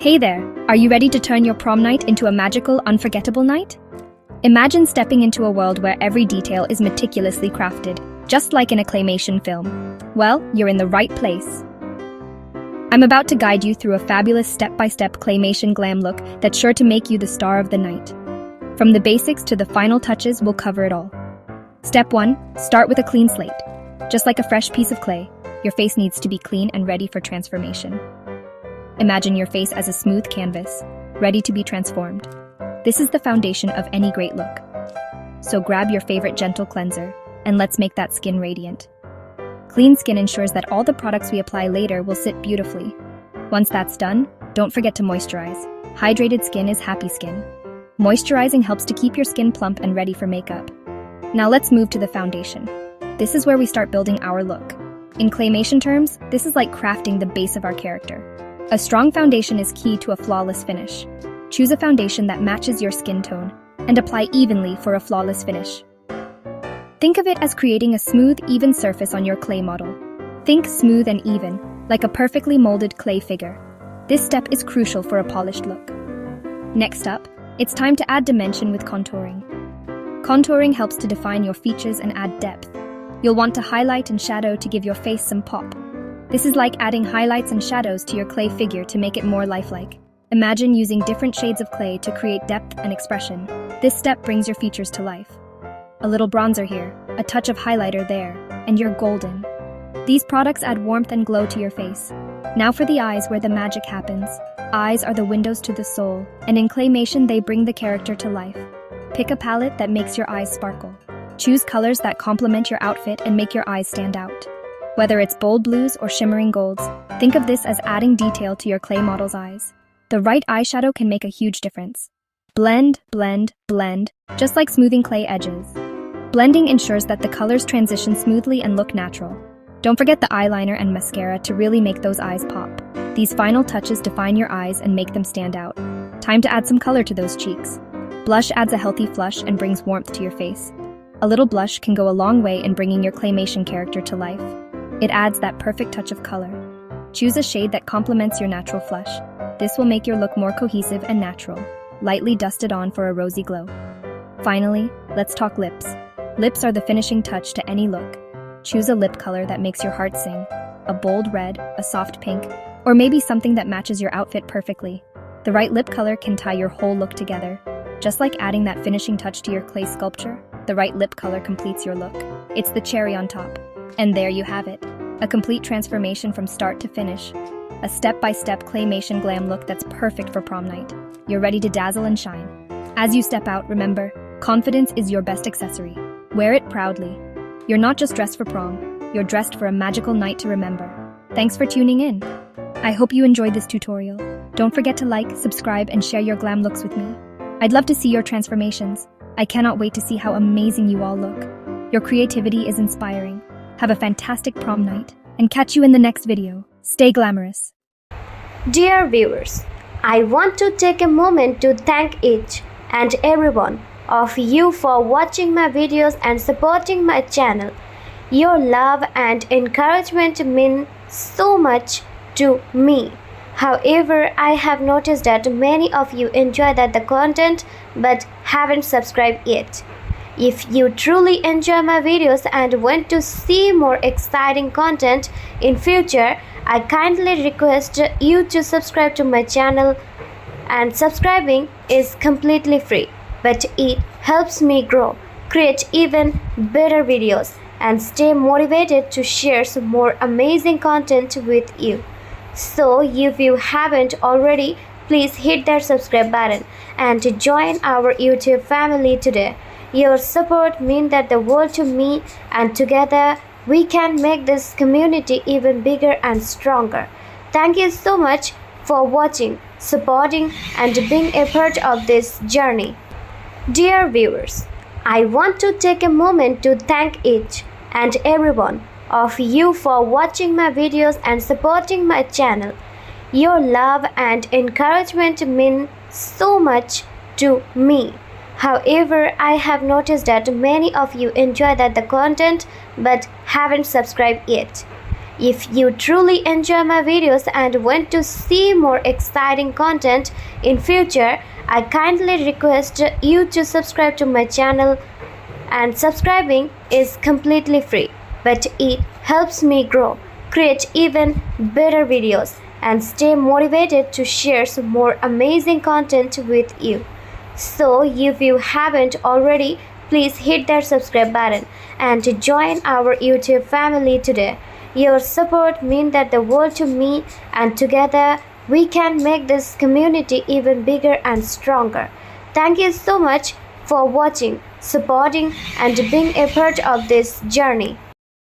Hey there, are you ready to turn your prom night into a magical, unforgettable night? Imagine stepping into a world where every detail is meticulously crafted, just like in a claymation film. Well, you're in the right place. I'm about to guide you through a fabulous step-by-step claymation glam look that's sure to make you the star of the night. From the basics to the final touches, we'll cover it all. Step 1. Start with a clean slate. Just like a fresh piece of clay, your face needs to be clean and ready for transformation. Imagine your face as a smooth canvas, ready to be transformed. This is the foundation of any great look. So grab your favorite gentle cleanser, and let's make that skin radiant. Clean skin ensures that all the products we apply later will sit beautifully. Once that's done, don't forget to moisturize. Hydrated skin is happy skin. Moisturizing helps to keep your skin plump and ready for makeup. Now let's move to the foundation. This is where we start building our look. In claymation terms, this is like crafting the base of our character. A strong foundation is key to a flawless finish. Choose a foundation that matches your skin tone and apply evenly for a flawless finish. Think of it as creating a smooth, even surface on your clay model. Think smooth and even, like a perfectly molded clay figure. This step is crucial for a polished look. Next up, it's time to add dimension with contouring. Contouring helps to define your features and add depth. You'll want to highlight and shadow to give your face some pop. This is like adding highlights and shadows to your clay figure to make it more lifelike. Imagine using different shades of clay to create depth and expression. This step brings your features to life. A little bronzer here, a touch of highlighter there, and you're golden. These products add warmth and glow to your face. Now for the eyes, where the magic happens. Eyes are the windows to the soul, and in claymation they bring the character to life. Pick a palette that makes your eyes sparkle. Choose colors that complement your outfit and make your eyes stand out. Whether it's bold blues or shimmering golds, think of this as adding detail to your clay model's eyes. The right eyeshadow can make a huge difference. Blend, blend, blend, just like smoothing clay edges. Blending ensures that the colors transition smoothly and look natural. Don't forget the eyeliner and mascara to really make those eyes pop. These final touches define your eyes and make them stand out. Time to add some color to those cheeks. Blush adds a healthy flush and brings warmth to your face. A little blush can go a long way in bringing your claymation character to life. It adds that perfect touch of color. Choose a shade that complements your natural flush. This will make your look more cohesive and natural, lightly dusted on for a rosy glow. Finally, let's talk lips. Lips are the finishing touch to any look. Choose a lip color that makes your heart sing. A bold red, a soft pink, or maybe something that matches your outfit perfectly. The right lip color can tie your whole look together. Just like adding that finishing touch to your clay sculpture, the right lip color completes your look. It's the cherry on top. And there you have it, a complete transformation from start to finish. A step-by-step claymation glam look that's perfect for prom night. You're ready to dazzle and shine. As you step out, remember, confidence is your best accessory. Wear it proudly. You're not just dressed for prom, you're dressed for a magical night to remember. Thanks for tuning in. I hope you enjoyed this tutorial. Don't forget to like, subscribe, and share your glam looks with me. I'd love to see your transformations. I cannot wait to see how amazing you all look. Your creativity is inspiring. Have a fantastic prom night, and catch you in the next video. Stay glamorous. Dear viewers, I want to take a moment to thank each and every one of you for watching my videos and supporting my channel. Your love and encouragement mean so much to me. However, I have noticed that many of you enjoy the content but haven't subscribed yet. If you truly enjoy my videos and want to see more exciting content in future, I kindly request you to subscribe to my channel, and subscribing is completely free, but it helps me grow, create even better videos, and stay motivated to share some more amazing content with you. So if you haven't already, please hit that subscribe button and join our YouTube family today. Your support means the world to me, and together we can make this community even bigger and stronger. Thank you so much for watching, supporting, and being a part of this journey. Dear viewers, I want to take a moment to thank each and every one of you for watching my videos and supporting my channel. Your love and encouragement mean so much to me. However, I have noticed that many of you enjoy the content but haven't subscribed yet. If you truly enjoy my videos and want to see more exciting content in future, I kindly request you to subscribe to my channel, and subscribing is completely free, but it helps me grow, create even better videos, and stay motivated to share some more amazing content with you. So, if you haven't already, please hit that subscribe button and join our YouTube family today. Your support means that the world to me, and together we can make this community even bigger and stronger. Thank you so much for watching, supporting, and being a part of this journey.